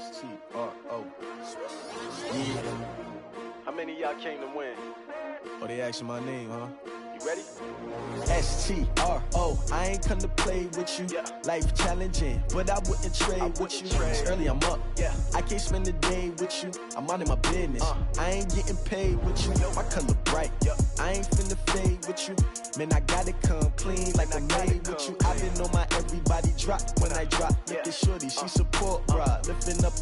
S-T-R-O. Yeah. How many of y'all came to win? Oh, they asking my name, huh? You ready? S-T-R-O. I ain't come to play with you. Yeah. Life challenging, but I wouldn't trade with you. It's early, I'm up. Yeah. I can't spend the day with you. I'm minding my business. I ain't getting paid with you. My color bright. Yeah. I ain't finna fade with you. Man, I gotta come clean like I'm made with you. I've been on my everybody drop when I drop. Look at shorty, she support ride. Lifting up,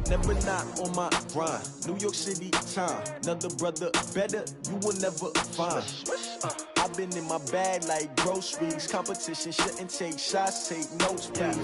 never not on my grind. New York City time. Another brother better, you will never find. I've been in my bag like groceries. Competition shouldn't take shots, take notes, please.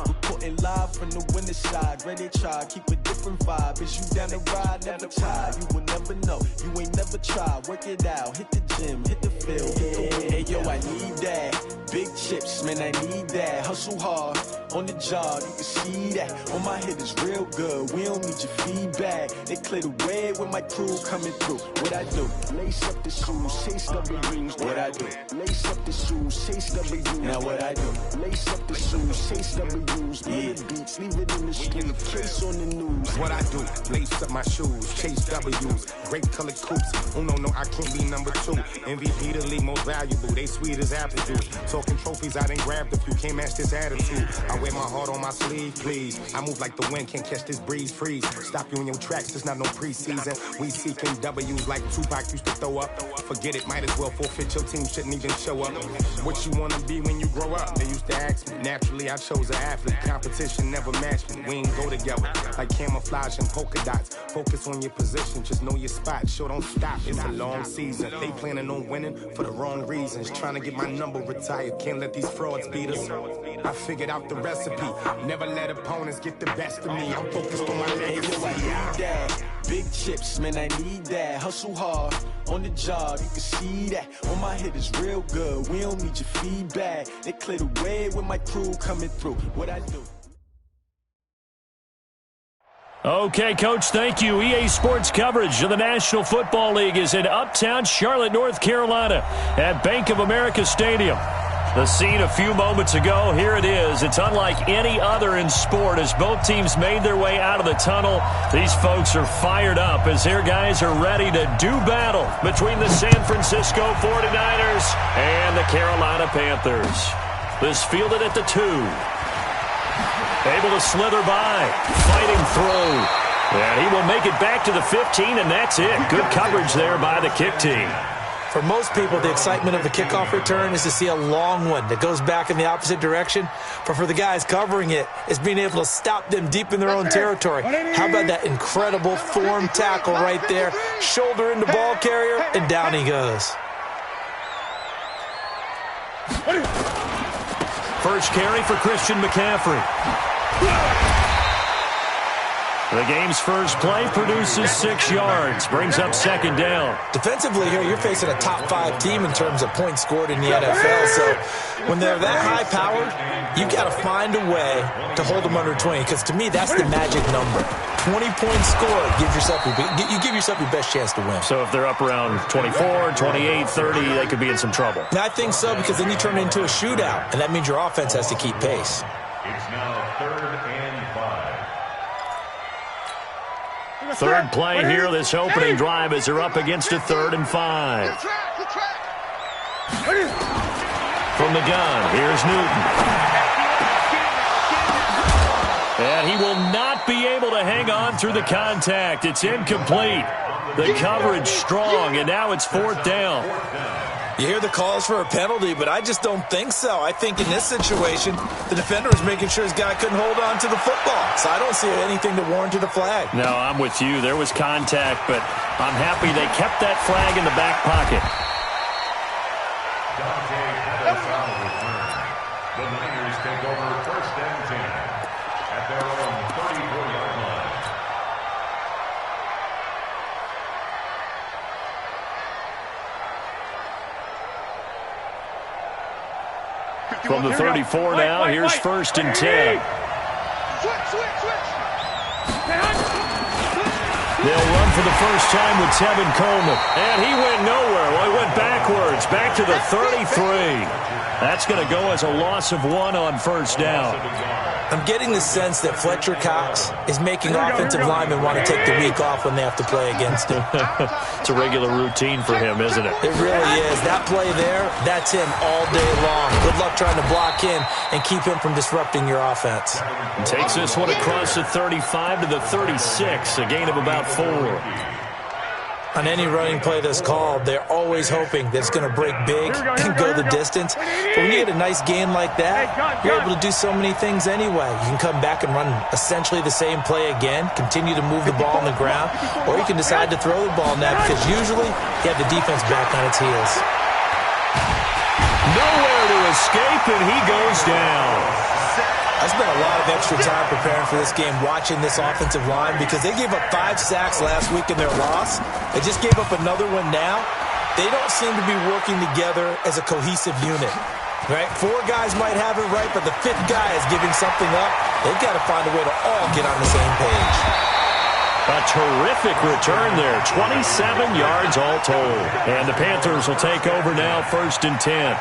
Reporting live from the winter side. Ready to try, keep a different vibe. Is you down the ride, never tired. You will never know, you ain't never tried. Work it out, hit the gym, hit the field, hit the wind. Hey yo, I need that. Big chips, man, I need that. Hustle hard, on the job, you can see that. On my head is real good, we don't need your feedback. They clear the way with my crew coming through. What I do? Lace up the shoes, chase W's. What I do? Lace up the shoes, chase W's. Now what I do? Lace up the shoes, chase W's. Yeah. The beats, leave it in the street, case on the news. What I do? Lace up my shoes, chase W's. Great colored coops. Oh no, I can't be number 2. MVP the league most valuable. They sweet as apple juice. Talking trophies, I done grabbed a few. Can't match this attitude. I wear my heart on my sleeve, please. I move like the wind, can't catch this breeze, freeze. Stop you in your tracks, there's not no preseason. We seeking W's like Tupac used to throw up. Forget it, might as well forfeit. Your team shouldn't even show up. What you wanna be when you grow up? They used to ask me. Naturally, I chose an athlete. Competition never matched me. We ain't go together like camouflage and polka dots. Focus on your position, just know your spot. Sure, don't stop. It's a long season. They planning on winning for the wrong reasons. Trying to get my number retired. Can't let these frauds beat us. I figured out the recipe. Never let opponents get the best of me. I'm focused on my legacy. Hey, yo, I need that. Big chips, man, I need that. Hustle hard, on the job, you can see that. On my head is real good, we don't need your feedback. They clear the way with my crew coming through. What I do? Okay, Coach, thank you. EA Sports coverage of the National Football League is in uptown Charlotte, North Carolina at Bank of America Stadium. The scene a few moments ago, here it is. It's unlike any other in sport as both teams made their way out of the tunnel. These folks are fired up as their guys are ready to do battle between the San Francisco 49ers and the Carolina Panthers. This fielded at the 2. Able to slither by, fighting through. And he will make it back to the 15, and that's it. Good coverage there by the kick team. For most people, the excitement of a kickoff return is to see a long one that goes back in the opposite direction. But for the guys covering it, it's being able to stop them deep in their own territory. How about that incredible form tackle right there? Shoulder into ball carrier, and down he goes. First carry for Christian McCaffrey. The game's first play produces 6 yards, brings up second down. Defensively here, you're facing a top 5 team in terms of points scored in the NFL. So when they're that high-powered, you got to find a way to hold them under 20. Because to me, that's the magic number. 20 points scored, you give yourself your best chance to win. So if they're up around 24, 28, 30, they could be in some trouble. I think so, because then you turn it into a shootout, and that means your offense has to keep pace. It's now 3rd and 5. Third play here, this opening drive as they're up against a 3rd and 5. From the gun, here's Newton. And he will not be able to hang on through the contact. It's incomplete. The coverage strong, and now it's 4th down. You hear the calls for a penalty, but I just don't think so. I think in this situation, the defender was making sure his guy couldn't hold on to the football. So I don't see anything to warrant the flag. No, I'm with you. There was contact, but I'm happy they kept that flag in the back pocket. The Niners take over 1st and 10 at their own 34-yard line. From the 34 now, here's 1st and 10. They'll run for the first time with Tevin Coleman. And he went nowhere. Well, he went backwards, back to the 33. That's going to go as a loss of 1 on 1st down. I'm getting the sense that Fletcher Cox is making offensive linemen want to take the week off when they have to play against him. It's a regular routine for him, isn't it? It really is. That play there, that's him all day long. Good luck trying to block him and keep him from disrupting your offense. And takes this one across the 35 to the 36, a gain of about 4. On any running play that's called, they're always hoping that it's going to break big and go the distance. But when you get a nice gain like that, you're able to do so many things anyway. You can come back and run essentially the same play again, continue to move the ball on the ground, or you can decide to throw the ball now because usually you have the defense back on its heels. Nowhere to escape, and he goes down. I spent a lot of extra time preparing for this game watching this offensive line because they gave up 5 sacks last week in their loss. They just gave up another one now. They don't seem to be working together as a cohesive unit. Right? 4 guys might have it right, but the 5th guy is giving something up. They've got to find a way to all get on the same page. A terrific return there, 27 yards all told. And the Panthers will take over now, 1st and 10.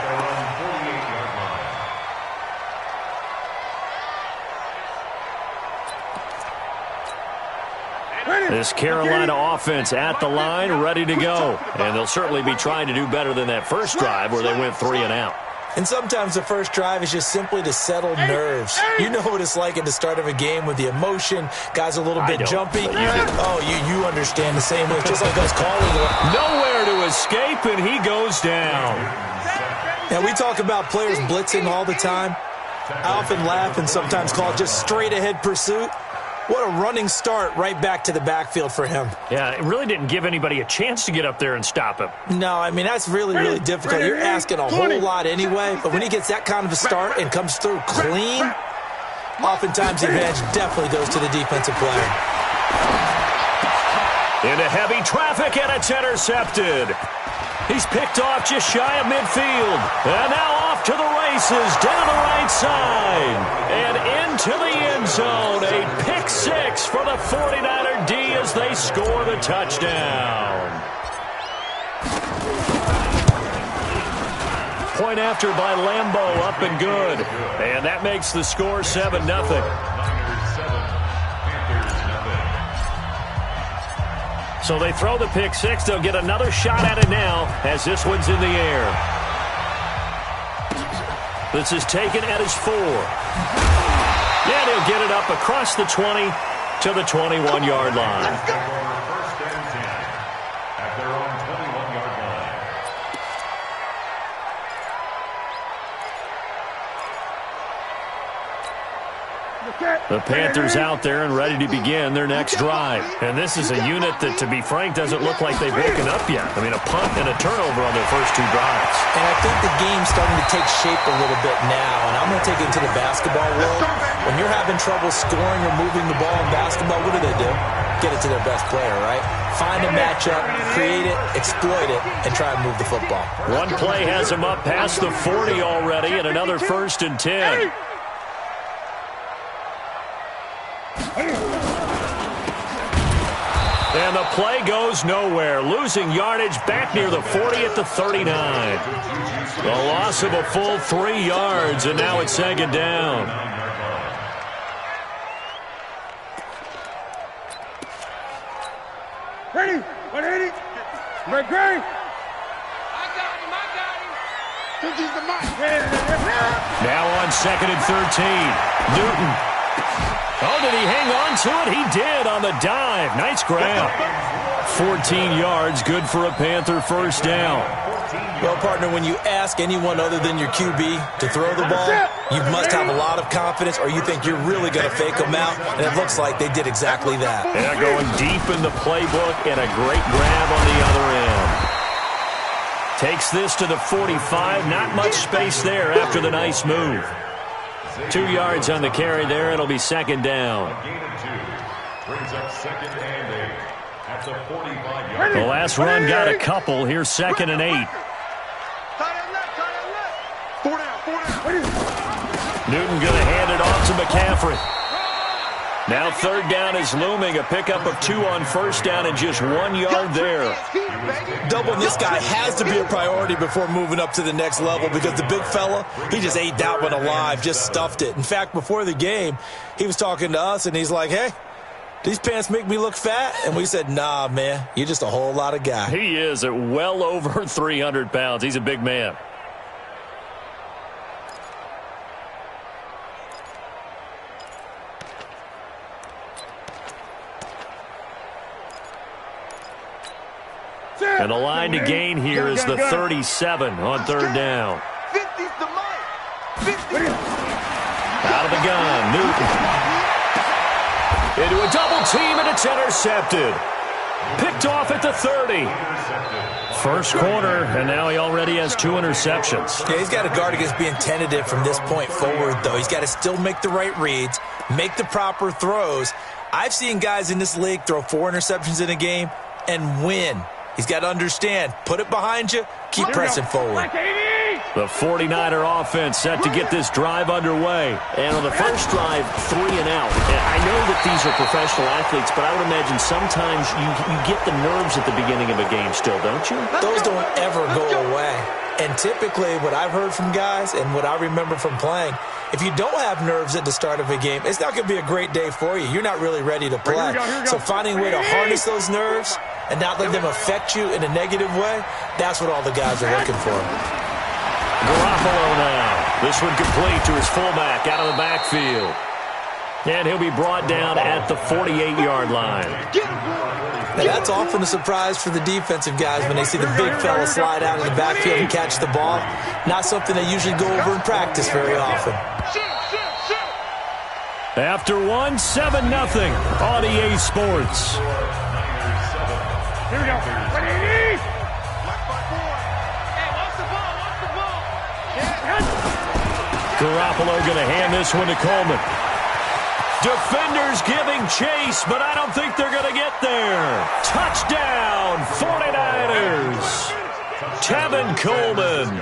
This Carolina offense at the line, ready to go. And they'll certainly be trying to do better than that first drive where they went 3 and out. And sometimes the first drive is just simply to settle nerves. You know what it's like at the start of a game with the emotion. Guys are a little bit jumpy. You understand the same way. It's just like us calling. Nowhere to escape, and he goes down. Now, we talk about players blitzing all the time. I often laugh and sometimes call it just straight-ahead pursuit. What a running start right back to the backfield for him. Yeah, it really didn't give anybody a chance to get up there and stop him. No, I mean, that's really, really difficult. You're asking a whole lot anyway, but when he gets that kind of a start and comes through clean, oftentimes the advantage definitely goes to the defensive player. Into heavy traffic, and it's intercepted. He's picked off just shy of midfield. And now off to the races, down the right side. And into the end zone. A pick-6 for the 49er D as they score the touchdown. Point after by Lambeau, up and good. And that makes the score 7-0. So they throw the pick-6. They'll get another shot at it now as this one's in the air. This is taken at his 4. And he'll get it up across the 20 to the 21-yard line. First and 10 at their own 21-yard line. The Panthers out there and ready to begin their next drive. And this is a unit that, to be frank, doesn't look like they've woken up yet. I mean, a punt and a turnover on their first 2 drives. And I think the game's starting to take shape a little bit now. And I'm going to take it into the basketball world. When you're having trouble scoring or moving the ball in basketball, what do? Get it to their best player, right? Find a matchup, create it, exploit it, and try and move the football. One play has him up past the 40 already, and another 1st and 10. And the play goes nowhere, losing yardage back near the 40 at the 39. The loss of a full 3 yards, and now it's 2nd down. Ready? 180. Ready? I got him. Now on 2nd and 13. Newton. Oh, did he hang on to it? He did on the dive. Nice grab. 14 yards, good for a Panther first down. Well, partner, when you ask anyone other than your QB to throw the ball, you must have a lot of confidence or you think you're really going to fake them out, and it looks like they did exactly that. Yeah, going deep in the playbook and a great grab on the other end. Takes this to the 45. Not much space there after the nice move. 2 yards on the carry there. It'll be 2nd down. A gain of 2 brings up 2nd and 8 at the 45-yard The last run got a couple. Here's 2nd and 8. Newton going to hand it off to McCaffrey. Now third down is looming. A pickup of 2 on first down and just 1 yard there. Doubling this guy has to be a priority before moving up to the next level because the big fella, he just ate that one alive, just stuffed it. In fact, before the game, he was talking to us, and he's like, hey, these pants make me look fat? And we said, nah, man, you're just a whole lot of guy. He is at well over 300 pounds. He's a big man. And the line to gain here is the 37 on third down. 50's the mark. 50. Out of the gun, Newton. Into a double team, and it's intercepted. Picked off at the 30. First quarter, and now he already has 2 interceptions. Yeah, he's got to guard against being tentative from this point forward, though. He's got to still make the right reads, make the proper throws. I've seen guys in this league throw 4 interceptions in a game and win. He's got to understand, put it behind you, keep pressing forward. The 49er offense set to get this drive underway. And on the first drive, 3 and out. And I know that these are professional athletes, but I would imagine sometimes you get the nerves at the beginning of a game still, don't you? Those don't ever go away. And typically what I've heard from guys and what I remember from playing, if you don't have nerves at the start of a game, it's not going to be a great day for you. You're not really ready to play. So finding a way to harness those nerves and not let them affect you in a negative way, that's what all the guys are looking for. Garoppolo now. This one complete to his fullback out of the backfield. And he'll be brought down at the 48-yard line. Now, that's often a surprise for the defensive guys when they see the big fella slide out of the backfield and catch the ball. Not something they usually go over in practice very often. After 1, 7-0 on EA Sports. Here we go. Garoppolo going to hand this one to Coleman. Defenders giving chase, but I don't think they're going to get there. Touchdown, 49ers. Tevin Coleman,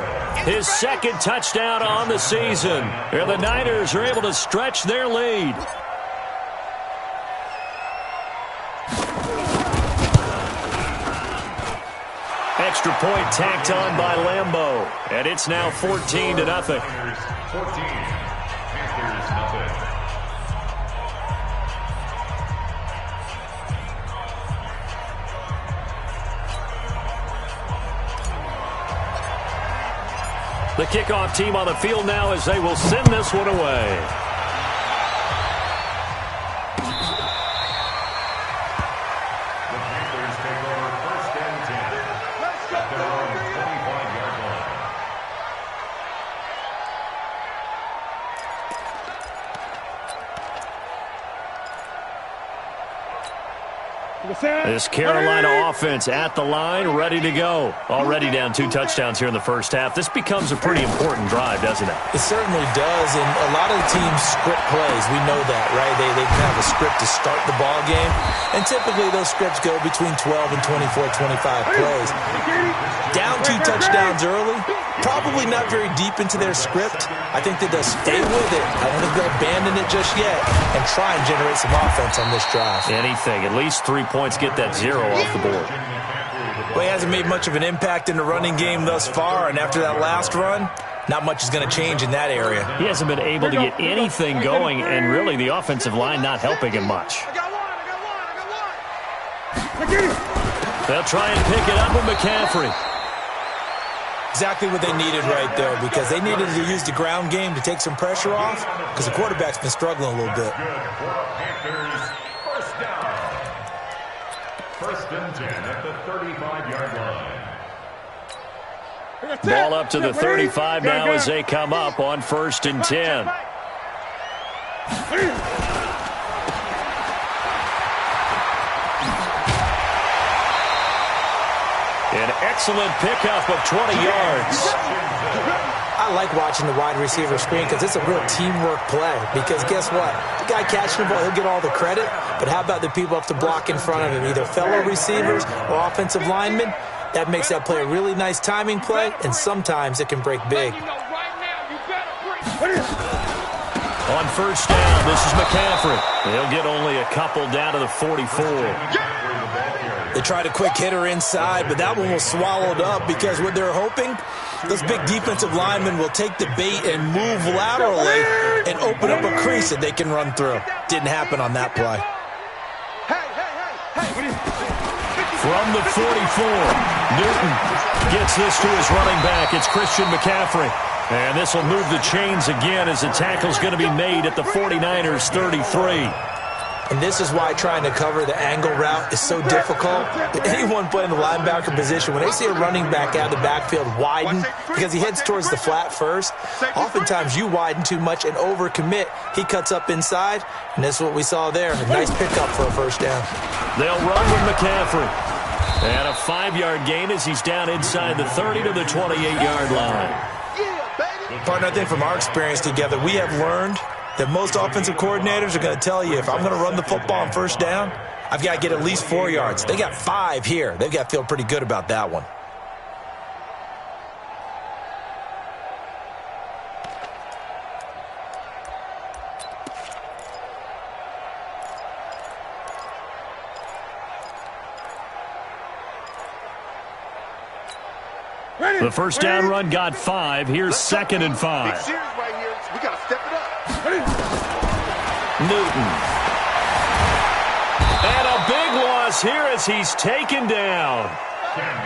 his second touchdown on the season. And the Niners are able to stretch their lead. Extra point tacked on by Lambeau. And it's now 14-0. 14. Panthers nothing. The kickoff team on the field now as they will send this one away. The Panthers take over first and 10 at their own 25-yard line. This Carolina offense at the line, ready to go. Already down 2 touchdowns here in the first half. This becomes a pretty important drive, doesn't it? It certainly does, and a lot of the teams script plays. We know that, right? They can have a script to start the ball game, and typically those scripts go between 12 and 24, 25 plays. Down 2 touchdowns early, probably not very deep into their script. I think that they'll stay with it. I don't think they'll abandon it just yet and try and generate some offense on this drive. Anything, at least 3 points, get that 0 off the board. Well, he hasn't made much of an impact in the running game thus far, and after that last run, not much is going to change in that area. He hasn't been able to get anything going, and really the offensive line not helping him much. They'll try and pick it up with McCaffrey. Exactly what they needed right there, because they needed to use the ground game to take some pressure off, because the quarterback's been struggling a little bit. Panthers first down. First and 10 at the 35-yard line. Ball up to the 35 now as they come up on first and 10. An excellent pickup of 20 yards. I like watching the wide receiver screen because it's a real teamwork play. Because guess what? The guy catching the ball, he'll get all the credit. But how about the people up to block in front of him, either fellow receivers or offensive linemen? That makes that play a really nice timing play, and sometimes it can break big. On first down, this is McCaffrey. He'll get only a couple down to the 44. They tried a quick hitter inside, but that one was swallowed up because what they're hoping, those big defensive linemen will take the bait and move laterally and open up a crease that they can run through. Didn't happen on that play. From the 44, Newton gets this to his running back. It's Christian McCaffrey. And this will move the chains again as the tackle's going to be made at the 49ers' 33. And this is why trying to cover the angle route is so difficult. Anyone playing the linebacker position, when they see a running back out of the backfield widen, because he heads towards the flat first, oftentimes you widen too much and overcommit. He cuts up inside, and that's what we saw there. A nice pickup for a first down. They'll run with McCaffrey. And a 5-yard gain as he's down inside the 30 to the 28-yard line. Partner, I think from our experience together, we have learned that most offensive coordinators are going to tell you, if I'm going to run the football on first down, I've got to get at least 4 yards. They got 5 here. They've got to feel pretty good about that one. The first down run got 5. Here's 2nd and 5. We got to step it up. Newton. And a big loss here as he's taken down.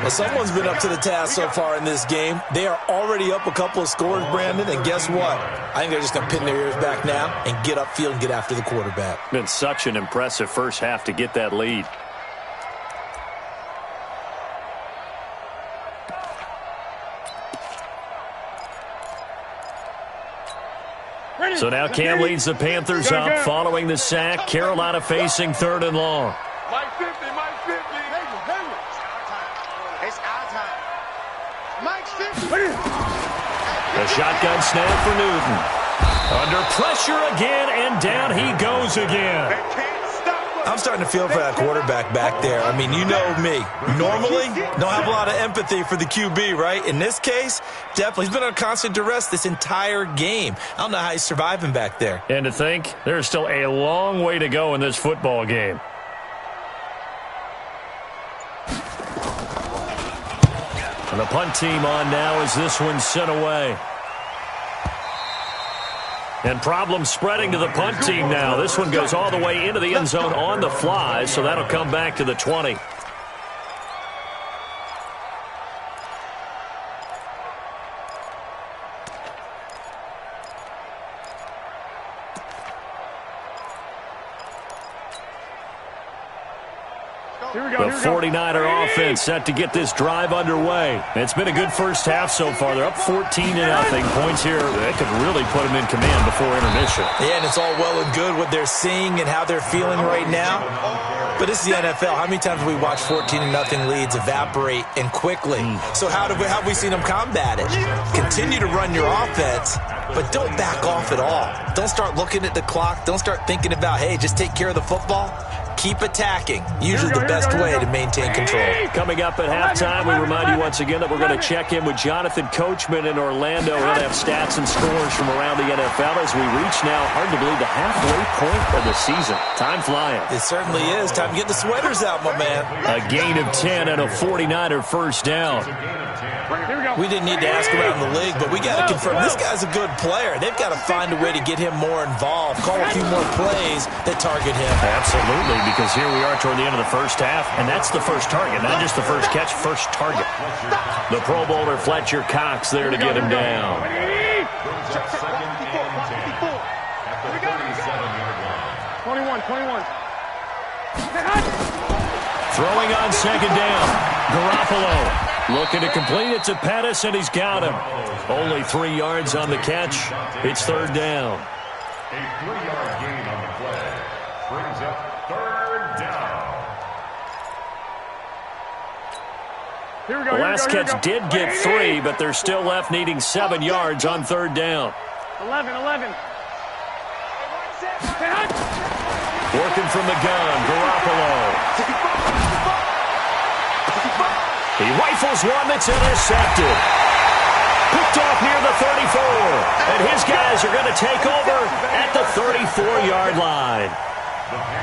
Well, someone's been up to the task so far in this game. They are already up a couple of scores, Brandon, and guess what? I think they're just going to pin their ears back now and get upfield and get after the quarterback. Been such an impressive first half to get that lead. So now Cam leads the Panthers up following the sack. Carolina facing 3rd and long. Mike 50, Mike 50. It's our time. Mike 50. The shotgun snap for Newton. Under pressure again, and down he goes again. I'm starting to feel for that quarterback back there. I mean, you know me. Normally, don't have a lot of empathy for the QB, right? In this case, definitely. He's been under constant duress this entire game. I don't know how he's surviving back there. And to think, there's still a long way to go in this football game. And the punt team on now as this one's sent away. And problem spreading to the punt team now. This one goes all the way into the end zone on the fly, so that'll come back to the 20. The 49er offense set to get this drive underway. It's been a good first half so far. They're up 14-0. Points here, they could really put them in command before intermission. Yeah, and it's all well and good what they're seeing and how they're feeling right now. But this is the NFL. How many times have we watched 14-0 leads evaporate and quickly? So how have we seen them combat it? Continue to run your offense, but don't back off at all. Don't start looking at the clock. Don't start thinking about, hey, just take care of the football. Keep attacking. Usually the best way to maintain control. Coming up at halftime, we remind you once again that we're going to check in with Jonathan Coachman in Orlando. He'll have stats and scores from around the NFL as we reach now, hard to believe, the halfway point of the season. Time flying. It certainly is. Time to get the sweaters out, my man. A gain of 10 and a 49er first down. We didn't need to ask around the league, but we got to confirm this guy's a good player. They've got to find a way to get him more involved, call a few more plays that target him. Absolutely, because here we are toward the end of the first half, and that's the first target, not just the first catch, first target. The Pro Bowler Fletcher Cox there to get him down. Brings up 2nd and 10 at the 37-yard line. 21. Throwing on 2nd down. Garoppolo looking to complete it to Pettis, and he's got him. Only 3 yards on the catch. It's 3rd down. A 3-yard gain on the play. Brings up 3rd down. The last catch did get 3, but they're still left needing 7 yards on 3rd down. 11. Working from the gun, Garoppolo. He rifles one that's intercepted. Picked off near the 34. And his guys are going to take over at the 34-yard line.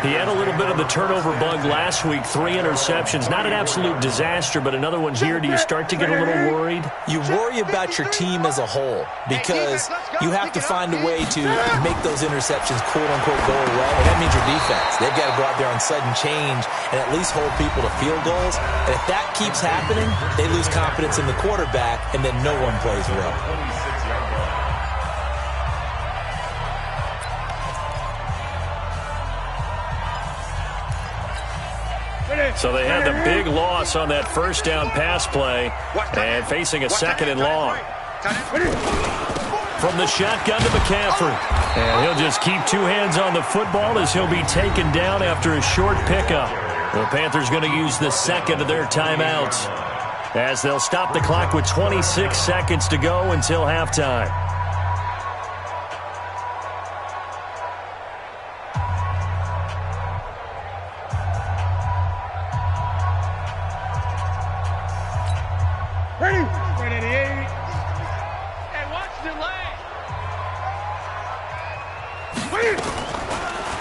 He had a little bit of the turnover bug last week, 3 interceptions. Not an absolute disaster, but another one here. Do you start to get a little worried? You worry about your team as a whole because you have to find a way to make those interceptions, quote-unquote, go away. And that means your defense. They've got to go out there on sudden change and at least hold people to field goals. And if that keeps happening, they lose confidence in the quarterback, and then no one plays well. So they had the big loss on that first down pass play and facing a second and long. From the shotgun to McCaffrey. And he'll just keep 2 hands on the football as he'll be taken down after a short pickup. The Panthers going to use the second of their timeouts as they'll stop the clock with 26 seconds to go until halftime.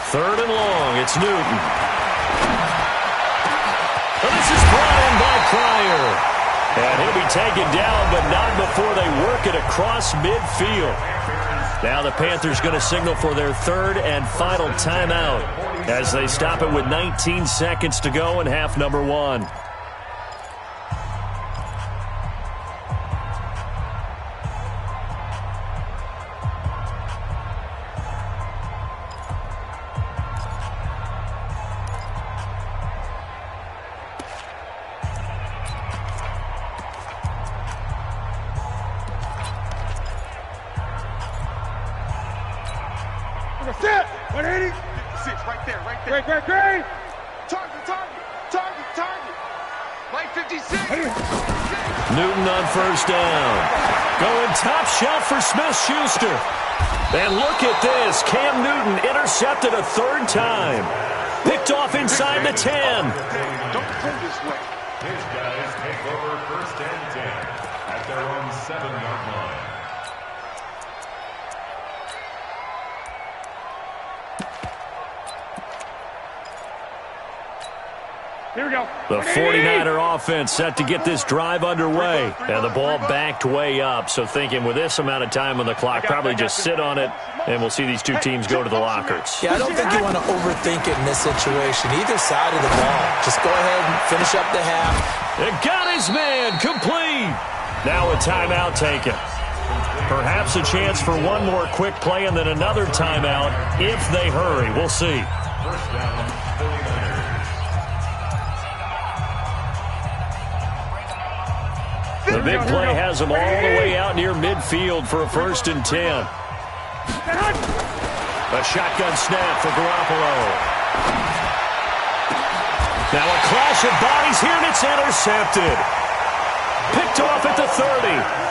Third and long, it's Newton. And this is brought in by Pryor. And he'll be taken down, but not before they work it across midfield. Now the Panthers going to signal for their third and final timeout as they stop it with 19 seconds to go in half number 1. Newton on first down. Going top shelf for Smith-Schuster. And look at this. Cam Newton intercepted a 3rd time. Picked off inside the 10. Don't play this way. His guys take over 1st and 10 at their own 7-yard line. Here we go. The 49er offense set to get this drive underway. And the ball backed way up. So thinking with this amount of time on the clock, probably just sit on it, and we'll see these 2 teams go to the lockers. Yeah, I don't think you want to overthink it in this situation. Either side of the ball. Just go ahead and finish up the half. It got his man complete. Now a timeout taken. Perhaps a chance for one more quick play and then another timeout if they hurry. We'll see. First down, 49ers. The big play has them all the way out near midfield for a 1st and 10. A shotgun snap for Garoppolo. Now a clash of bodies here, and it's intercepted. Picked off at the 30.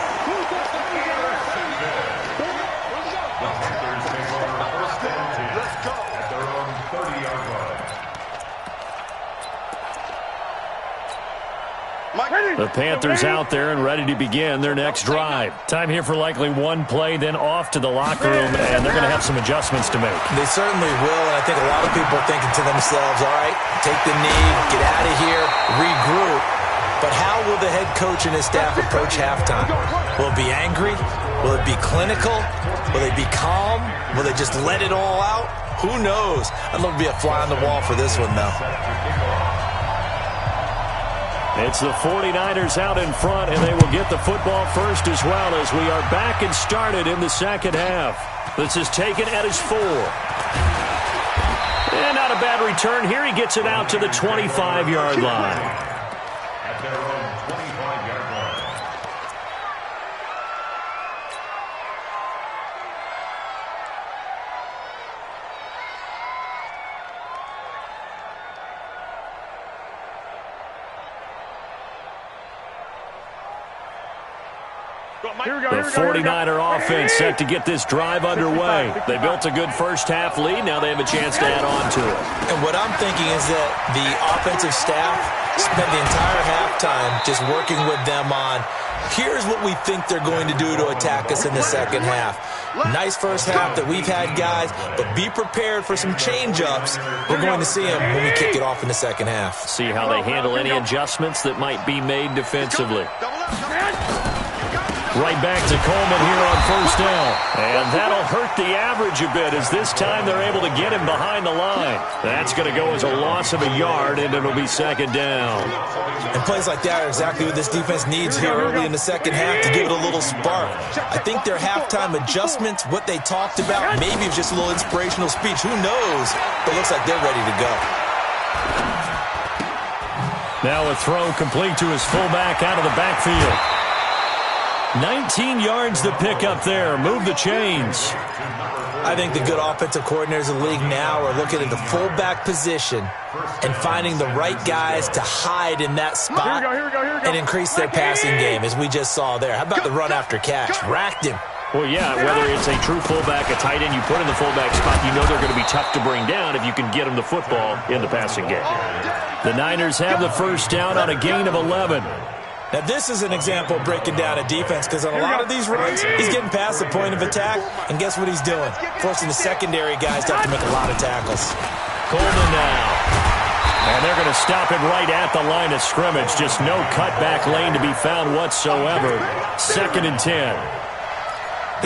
The Panthers out there and ready to begin their next drive. Time here for likely one play, then off to the locker room, and they're going to have some adjustments to make. They certainly will, and I think a lot of people are thinking to themselves, all right, take the knee, get out of here, regroup. But how will the head coach and his staff approach halftime? Will it be angry? Will it be clinical? Will they be calm? Will they just let it all out? Who knows? I'd love to be a fly on the wall for this one, though. It's the 49ers out in front, and they will get the football first as well as we are back and started in the second half. This is taken at his 4. And not a bad return here. He gets it out to the 25-yard line. At their own 25-yard line. The 49er offense set to get this drive underway. They built a good first-half lead. Now they have a chance to add on to it. And what I'm thinking is that the offensive staff spent the entire halftime just working with them on, here's what we think they're going to do to attack us in the second half. Nice first half that we've had, guys, but be prepared for some change-ups. We're going to see them when we kick it off in the second half. See how they handle any adjustments that might be made defensively. Right back to Coleman here on first down. And that'll hurt the average a bit, as this time they're able to get him behind the line. That's going to go as a loss of a yard, and it'll be second down. And plays like that are exactly what this defense needs here early in the second half to give it a little spark. I think their halftime adjustments, what they talked about, maybe it's just a little inspirational speech. Who knows? But it looks like they're ready to go. Now a throw complete to his fullback out of the backfield. 19 yards to pick up there. Move the chains. I think the good offensive coordinators in the league now are looking at the fullback position and finding the right guys to hide in that spot and increase their passing game, as we just saw there. How about the run after catch? Racked him. Well, yeah, whether it's a true fullback, a tight end you put in the fullback spot, you know they're going to be tough to bring down if you can get them the football in the passing game. The Niners have the first down on a gain of 11. Now, this is an example of breaking down a defense, because on a lot of these runs, he's getting past the point of attack, and guess what he's doing? Forcing the secondary guys to have to make a lot of tackles. Coleman now. And they're going to stop him right at the line of scrimmage. Just no cutback lane to be found whatsoever. 2nd and 10.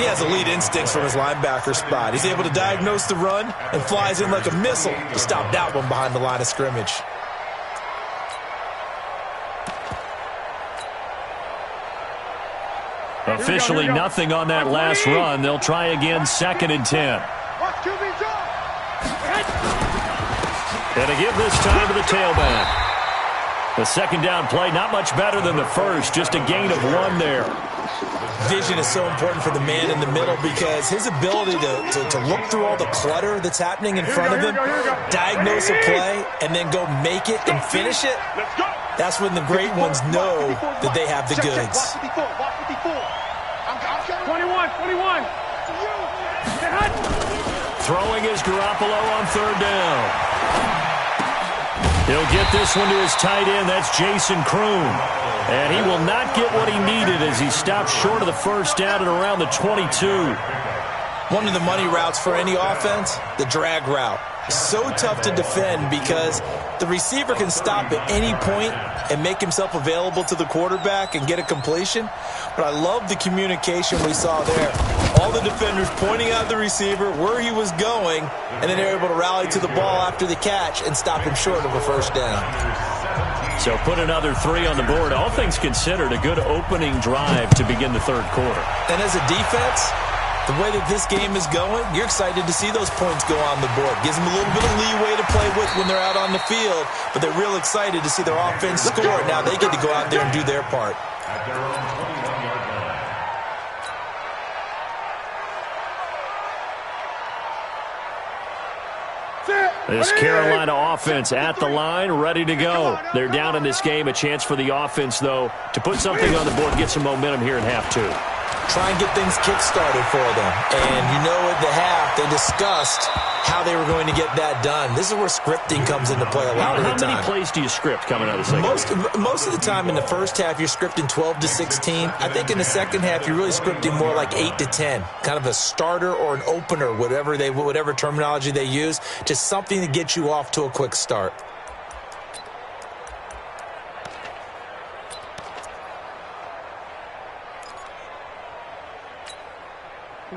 He has elite instincts from his linebacker spot. He's able to diagnose the run and flies in like a missile to stop that one behind the line of scrimmage. Officially nothing on that last run. They'll try again, 2nd and 10. And to give this time to the tailback. The second down play, not much better than the first, just a gain of 1 there. Vision is so important for the man in the middle, because his ability to look through all the clutter that's happening in front of him, diagnose a play, and then go make it and finish it, that's when the great ones know that they have the goods. 21. Throwing is Garoppolo on 3rd down. He'll get this one to his tight end. That's Jason Kroon. And he will not get what he needed as he stopped short of the first down at around the 22. One of the money routes for any offense, the drag route. So tough to defend because the receiver can stop at any point and make himself available to the quarterback and get a completion. But I love the communication we saw there. All the defenders pointing out the receiver, where he was going, and then they're able to rally to the ball after the catch and stop him short of a first down. So put another 3 on the board. All things considered, a good opening drive to begin the third quarter. And as a defense, the way that this game is going, you're excited to see those points go on the board. Gives them a little bit of leeway to play with when they're out on the field, but they're real excited to see their offense score. Now they get to go out there and do their part. At their own 21-yard line. This Carolina offense at the line, ready to go. They're down in this game. A chance for the offense, though, to put something on the board, get some momentum here in half 2. Try and get things kick-started for them. And you know at the half, they discussed how they were going to get that done. This is where scripting comes into play a lot of the time. How many plays do you script coming out of the second? Most of the time in the first half, you're scripting 12 to 16. I think in the second half, you're really scripting more like 8 to 10. Kind of a starter or an opener, whatever terminology they use. Just something to get you off to a quick start.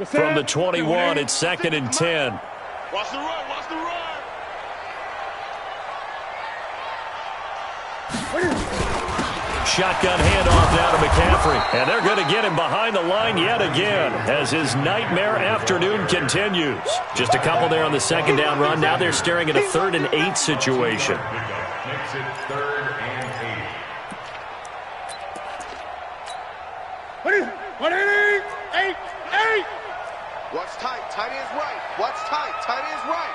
From the 21, it's 2nd and 10. Watch the run. Shotgun handoff now to McCaffrey. And they're going to get him behind the line yet again as his nightmare afternoon continues. Just a couple there on the second down run. Now they're staring at a 3rd and 8 situation. Makes it 3rd and 8. What is 8? Watch tight. Tight ends right. Watch tight. Tight ends right.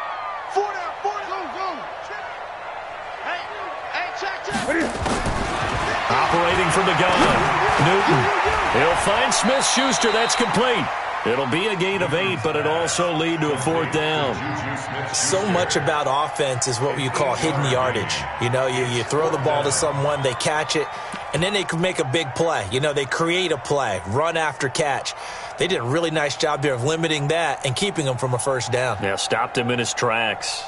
4 down. Go. Hey, check. Operating from the gun, Newton. He'll find Smith-Schuster. That's complete. It'll be a gain of 8, but it'll also lead to a 4th down. So much about offense is what you call hidden yardage. You know, you throw the ball to someone, they catch it, and then they can make a big play. You know, they create a play, run after catch. They did a really nice job there of limiting that and keeping him from a 1st down. Yeah, stopped him in his tracks.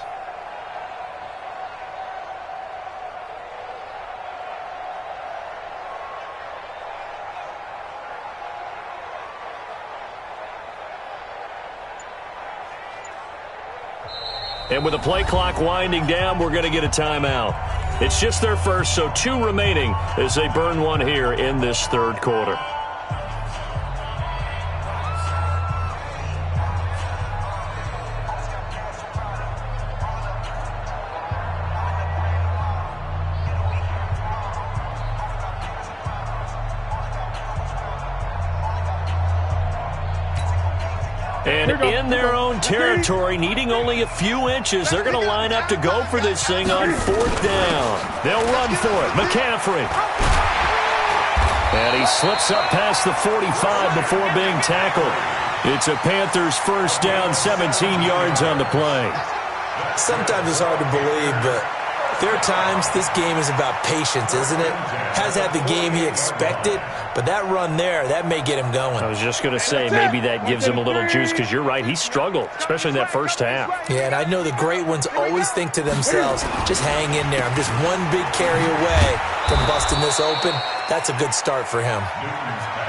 And with the play clock winding down, we're going to get a timeout. It's just their first, so 2 remaining as they burn one here in this 3rd quarter. And in their own territory, needing only a few inches, they're going to line up to go for this thing on 4th down. They'll run for it. McCaffrey. And he slips up past the 45 before being tackled. It's a Panthers 1st down, 17 yards on the play. Sometimes it's hard to believe, but there are times this game is about patience, isn't it? Has had the game he expected, but that run there, that may get him going. I was just going to say maybe that gives him a little juice because you're right, he struggled, especially in that 1st half. Yeah, and I know the great ones always think to themselves, just hang in there. I'm just one big carry away from busting this open. That's a good start for him.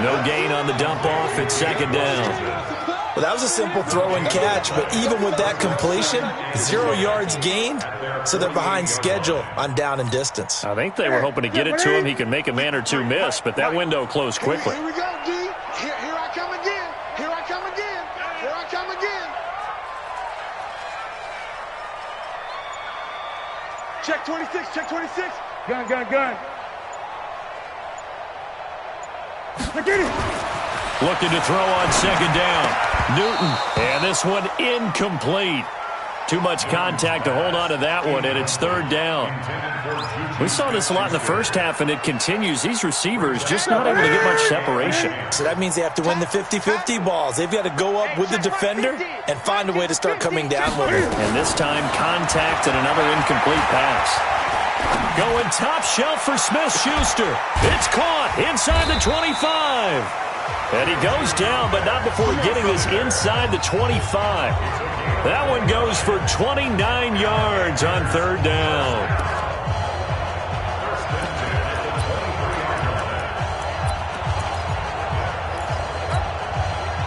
No gain on the dump off. It's 2nd down. Well, that was a simple throw and catch, but even with that completion, 0 yards gained, so they're behind schedule on down and distance. I think they were hoping to get it to him. He could make a man or 2 miss, but that window closed quickly. Here we go, D. Here I come again. Here I come again. Here I come again. Check 26, check 26. Gun. Get it. Looking to throw on 2nd down. Newton. And this one incomplete. Too much contact to hold on to that one, and it's 3rd down. We saw this a lot in the 1st half, and it continues. These receivers just not able to get much separation. So that means they have to win the 50-50 balls. They've got to go up with the defender and find a way to start coming down with it. And this time, contact and another incomplete pass. Going top shelf for Smith-Schuster. It's caught inside the 25. And he goes down, but not before getting this inside the 25. That one goes for 29 yards on 3rd down.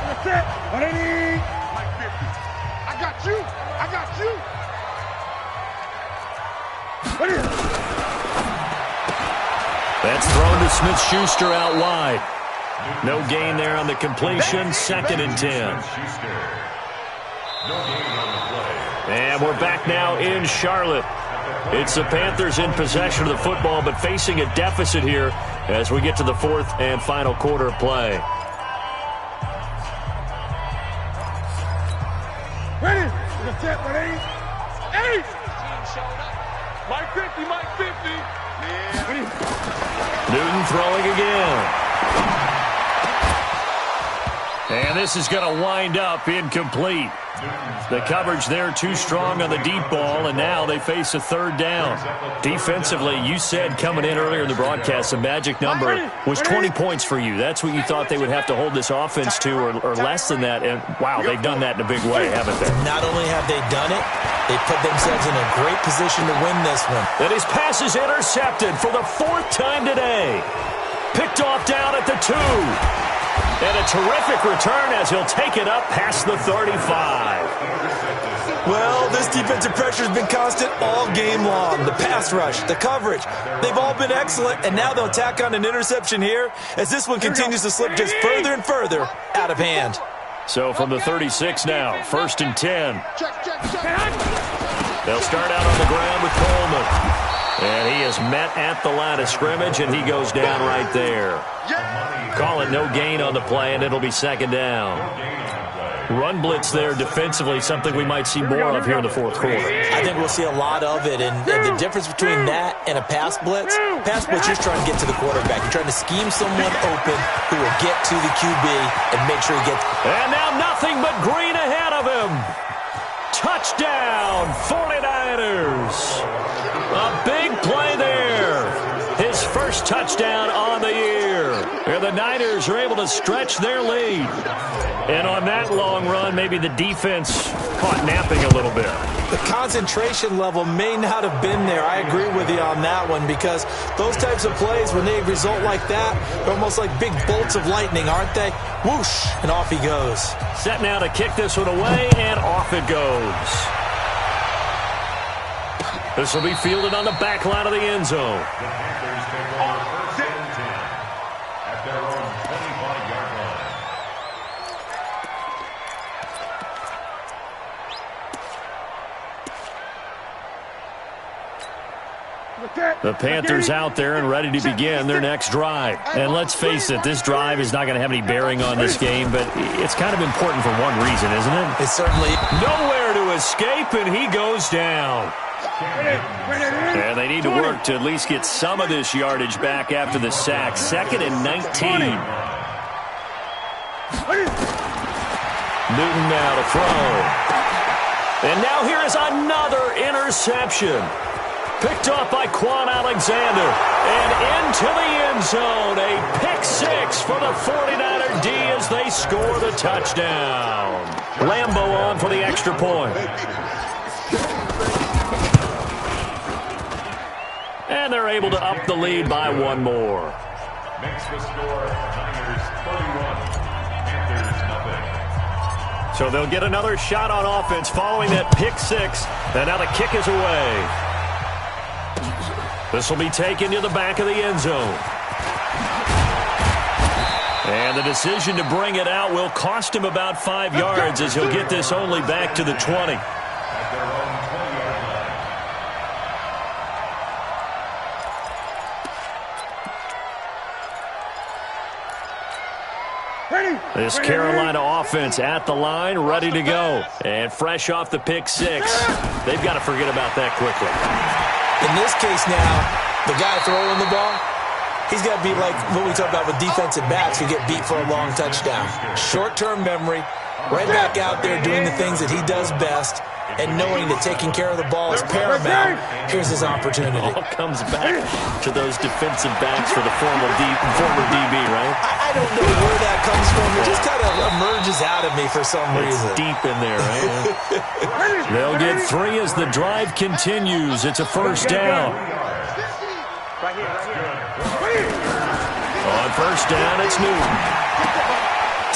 That's it. What I need. I got you. I got you. What is it? That's thrown to Smith-Schuster out wide. No gain there on the completion. 2nd and 10. And we're back now in Charlotte. It's the Panthers in possession of the football, but facing a deficit here as we get to the 4th and final quarter of play. Ready? That's it. What I need. 8. Mike 50, Mike 50. Yeah. Newton throwing again. And this is going to wind up incomplete. The coverage there too strong on the deep ball, and now they face a 3rd down. Defensively, you said coming in earlier in the broadcast, the magic number was 20 points for you. That's what you thought they would have to hold this offense to, or less than that. And, wow, they've done that in a big way, haven't they? Not only have they done it, they put themselves in a great position to win this one. And his pass is intercepted for the 4th time today. Picked off down at the 2. And a terrific return as he'll take it up past the 35. Well, this defensive pressure has been constant all game long. The pass rush, the coverage, they've all been excellent, and now they'll tack on an interception here as this one continues to slip just further and further out of hand. So from the 36 now, 1st and 10. They'll start out on the ground with Coleman. And he is met at the line of scrimmage, and he goes down right there. Call it no gain on the play, and it'll be 2nd down. Run blitz there defensively, something we might see more of here in the fourth quarter. I think we'll see a lot of it, and the difference between that and a pass blitz, you're trying to get to the quarterback. You're trying to scheme someone open who will get to the QB and make sure he gets. And now nothing but green ahead of him. Touchdown, 49ers. A big play there. His first touchdown on the year. And the Niners are able to stretch their lead. And on that long run, maybe the defense caught napping a little bit. The concentration level may not have been there. I agree with you on that one, because those types of plays, when they result like that, they're almost like big bolts of lightning, aren't they? Whoosh, and off he goes. Set now to kick this one away, and off it goes. This will be fielded on the back line of the end zone. The Panthers take over first and 10 at their own 25-yard line. The Panthers out there and ready to begin their next drive. And let's face it, this drive is not going to have any bearing on this game, but it's kind of important for one reason, isn't it? It's certainly nowhere to escape, and he goes down. And they need to work to at least get some of this yardage back after the sack. 2nd and 19. Newton now to throw. And now here is another interception. Picked off by Quan Alexander. And into the end zone. A pick-6 for the 49er D as they score the touchdown. Lambo on for the extra point. And they're able to up the lead by one more. Makes the score Niners 31, Panthers nothing. So they'll get another shot on offense following that pick-6. And now the kick is away. This will be taken to the back of the end zone. And the decision to bring it out will cost him about 5 yards as he'll get this only back to the 20. At their own 20-yard line. This Carolina offense at the line, ready to go. And fresh off the pick-6. They've got to forget about that quickly. In this case now, the guy throwing the ball, he's got to be like what we talk about with defensive backs who get beat for a long touchdown. Short-term memory, right back out there doing the things that he does best, and knowing that taking care of the ball is paramount. Here's his opportunity. It all comes back to those defensive backs for the former DB, right? I don't know where that comes from. It just kind of emerges out of me for some reason. It's deep in there, right? They'll get 3 as the drive continues. It's a first down. On first down, it's Newton.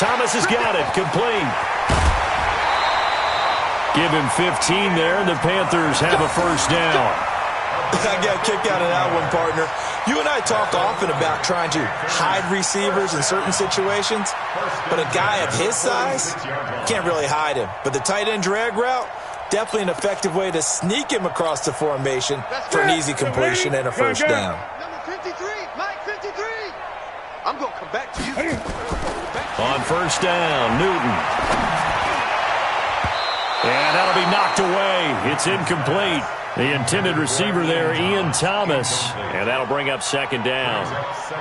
Thomas has got it. Complete. Give him 15 there, and the Panthers have a first down. I got kicked out of that one, partner. You and I talk often about trying to hide receivers in certain situations, but a guy of his size can't really hide him. But the tight end drag route, definitely an effective way to sneak him across the formation for an easy completion and a first down. Number 53, Mike 53. I'm going to come back to you. On first down, Newton. And that'll be knocked away. It's incomplete. The intended receiver there, Ian Thomas. And that'll bring up second down.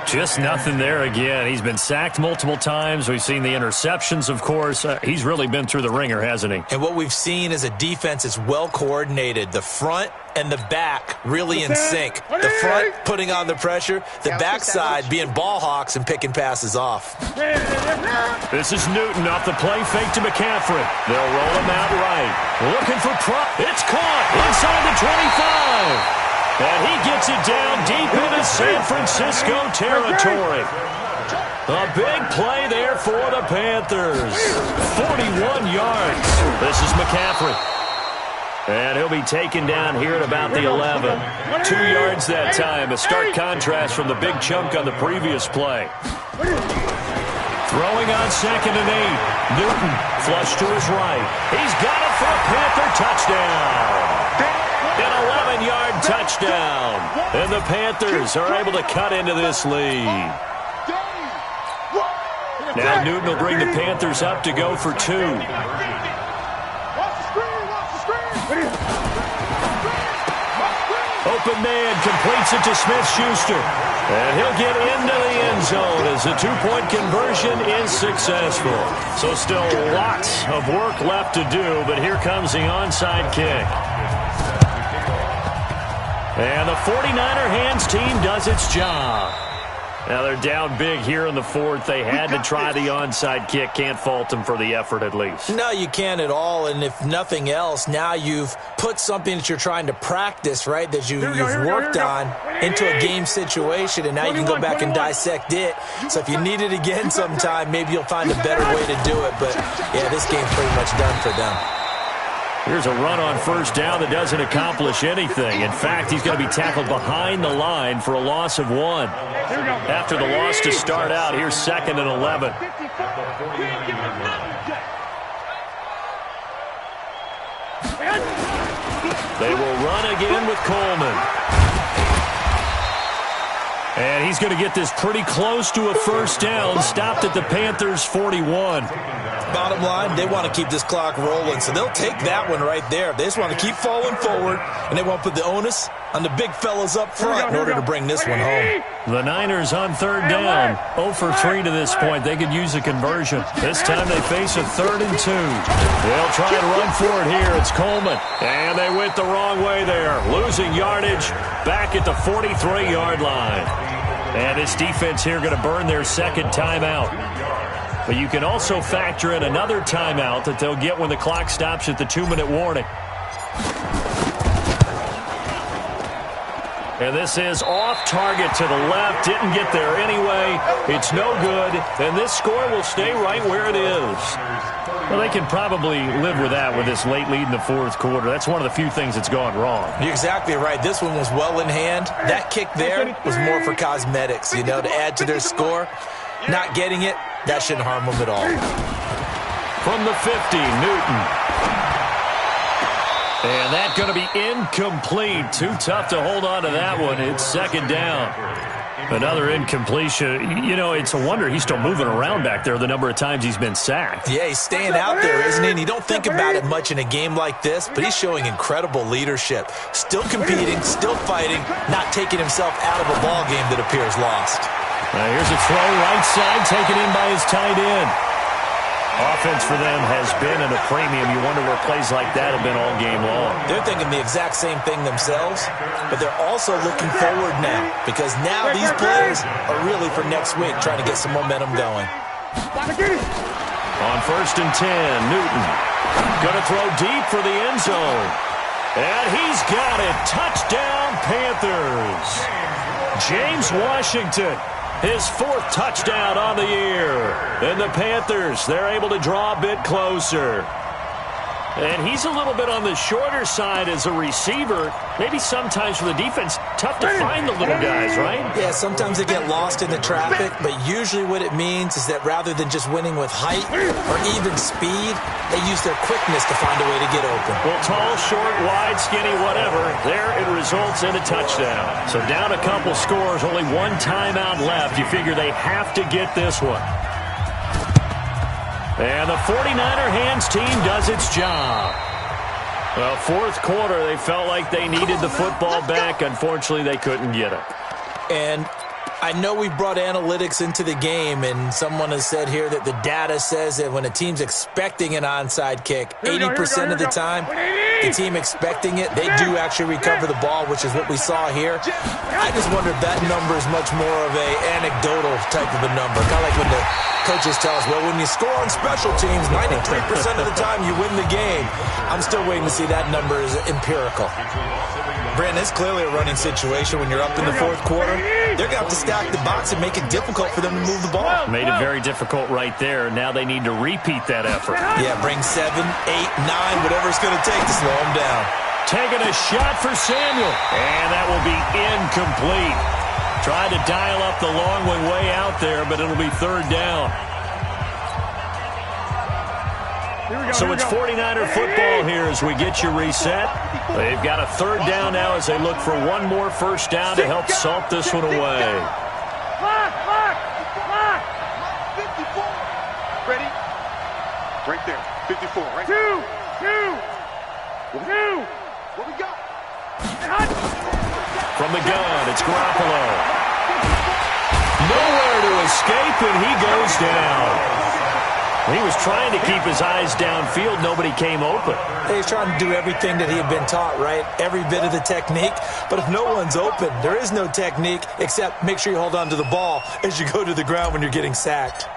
Just nothing there again. He's been sacked multiple times. We've seen the interceptions, of course. He's really been through the ringer, hasn't he? And what we've seen is a defense that's well coordinated. The front and the back really in sync. The front putting on the pressure. The backside being ball hawks and picking passes off. This is Newton off the play fake to McCaffrey. They'll roll him out right. Looking for It's caught inside the 25. And he gets it down deep into San Francisco territory. A big play there for the Panthers. 41 yards. This is McCaffrey. And he'll be taken down here at about the 11. 2 yards that time. A stark contrast from the big chunk on the previous play. Throwing on 2nd and 8. Newton flush to his right. He's got it for a Panther touchdown. An 11-yard touchdown. And the Panthers are able to cut into this lead. Now Newton will bring the Panthers up to go for 2. Open man completes it to Smith-Schuster. And he'll get into the end zone as the 2-point conversion is successful. So still lots of work left to do, but here comes the onside kick. And the 49er hands team does its job. Now they're down big here in the fourth. They had to try the onside kick. Can't fault them for the effort at least. No, you can't at all. And if nothing else, now you've put something that you're trying to practice, right, that you've worked on into a game situation, and now you can go back and dissect it. So if you need it again sometime, maybe you'll find a better way to do it. But, yeah, this game's pretty much done for them. Here's a run on first down that doesn't accomplish anything. In fact, he's going to be tackled behind the line for a loss of 1. After the loss to start out, here's 2nd and 11. They will run again with Coleman. And he's going to get this pretty close to a first down. Stopped at the Panthers' 41. Bottom line, they want to keep this clock rolling, so they'll take that one right there. They just want to keep falling forward, and they won't put the onus on the big fellas up front in order to bring this one home. The Niners on third down. 0 for 3 to this point. They could use a conversion. This time they face a 3rd and 2. They'll try to run for it here. It's Coleman. And they went the wrong way there. Losing yardage back at the 43-yard line. And this defense here going to burn their second timeout. But you can also factor in another timeout that they'll get when the clock stops at the 2-minute warning. And this is off target to the left. Didn't get there anyway. It's no good. And this score will stay right where it is. Well, they can probably live with that with this late lead in the fourth quarter. That's one of the few things that's gone wrong. You're exactly right. This one was well in hand. That kick there was more for cosmetics, you know, to add to their score. Not getting it, that shouldn't harm them at all. From the 50, Newton. And that's going to be incomplete. Too tough to hold on to that one. It's 2nd down. Another incompletion. You know, it's a wonder he's still moving around back there the number of times he's been sacked. Yeah, he's staying out there, isn't he? And you don't think about it much in a game like this, but he's showing incredible leadership. Still competing, still fighting, not taking himself out of a ball game that appears lost. Now here's a throw right side, taken in by his tight end. Offense for them has been at a premium. You wonder where plays like that have been all game long. They're thinking the exact same thing themselves, but they're also looking forward now because now these plays are really for next week, trying to get some momentum going. On 1st and 10, Newton going to throw deep for the end zone. And he's got it. Touchdown, Panthers. James Washington. His 4th touchdown on the year. And the Panthers, they're able to draw a bit closer. And he's a little bit on the shorter side as a receiver. Maybe sometimes for the defense, tough to find the little guys, right? Yeah, sometimes they get lost in the traffic, but usually what it means is that rather than just winning with height or even speed, they use their quickness to find a way to get open. Well, tall, short, wide, skinny, whatever, there it results in a touchdown. So down a couple scores, only one timeout left. You figure they have to get this one. And the 49er hands team does its job. Well, fourth quarter, they felt like they needed the football back. Unfortunately, they couldn't get it. And I know we brought analytics into the game, and someone has said here that the data says that when a team's expecting an onside kick, 80% of the time, the team expecting it, they do actually recover the ball, which is what we saw here. I just wonder if that number is much more of a anecdotal type of a number, kind of like when the coaches tell us, well, when you score on special teams, 93% of the time you win the game. I'm still waiting to see that number is empirical. Brandon, it's clearly a running situation when you're up in the fourth quarter. They're going to have to stack the box and make it difficult for them to move the ball. Made it very difficult right there. Now they need to repeat that effort. Yeah, bring 7, 8, 9, whatever it's going to take to slow them down. Taking a shot for Samuel. And that will be incomplete. Tried to dial up the long one way out there, but it'll be third down. So it's 49er football here as we get you reset. They've got a third down now as they look for one more first down to help salt this one away. Right there. 54, right? Two. What we got? From the gun, it's Garoppolo. Nowhere to escape, and he goes down. He was trying to keep his eyes downfield. Nobody came open. He's trying to do everything that he had been taught, right? Every bit of the technique. But if no one's open, there is no technique except make sure you hold on to the ball as you go to the ground when you're getting sacked.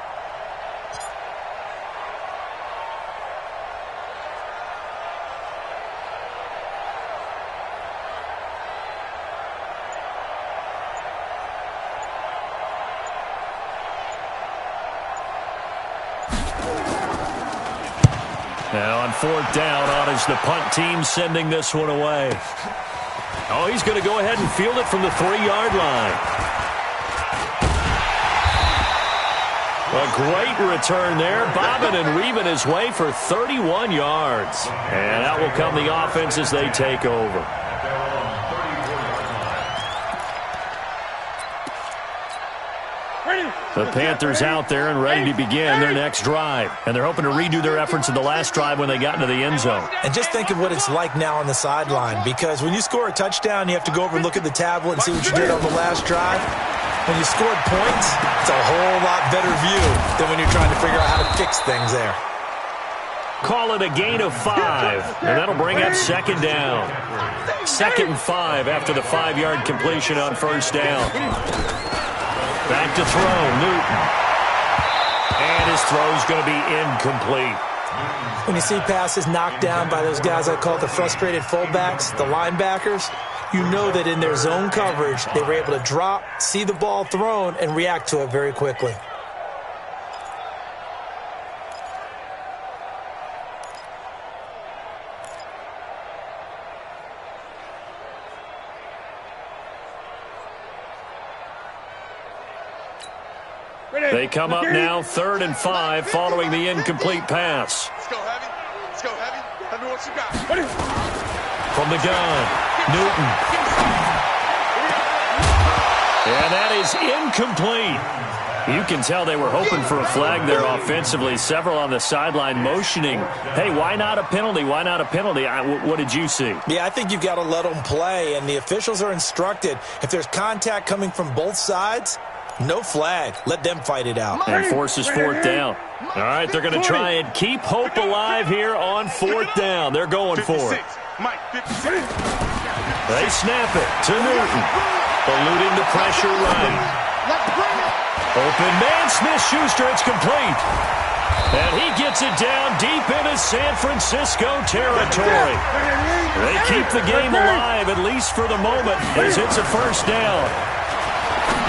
Now on fourth down, on is the punt team sending this one away. Oh, he's going to go ahead and field it from the 3-yard line. A great return there, bobbing and weaving his way for 31 yards. And out will come the offense as they take over. The Panthers out there and ready to begin their next drive. And they're hoping to redo their efforts in the last drive when they got into the end zone. And just think of what it's like now on the sideline, because when you score a touchdown, you have to go over and look at the tablet and see what you did on the last drive. When you scored points, it's a whole lot better view than when you're trying to figure out how to fix things there. Call it a gain of 5, and that'll bring up second down. 2nd and 5 after the 5-yard completion on first down. Back to throw, Newton. And his throw's going to be incomplete. When you see passes knocked down by those guys I call the frustrated fullbacks, the linebackers, you know that in their zone coverage, they were able to drop, see the ball thrown, and react to it very quickly. They come up now 3rd and 5 following the incomplete pass. Let's go heavy. Let's go heavy. Tell me what you got. From the gun, Newton. And that is incomplete. You can tell they were hoping for a flag there offensively. Several on the sideline motioning, hey, why not a penalty? Why not a penalty? What did you see? Yeah, I think you've got to let them play, and the officials are instructed. If there's contact coming from both sides, no flag. Let them fight it out. And forces 4th down. All right, they're going to try and keep hope alive here on 4th down. They're going for it. They snap it to Newton. Eluding the pressure right. Open man, Smith-Schuster, it's complete. And he gets it down deep into San Francisco territory. They keep the game alive, at least for the moment, as it's a first down.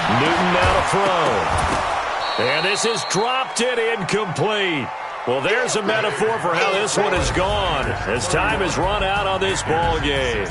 Newton now to throw. And this is dropped it incomplete. Well, there's a metaphor for how this one has gone as time has run out on this ball game.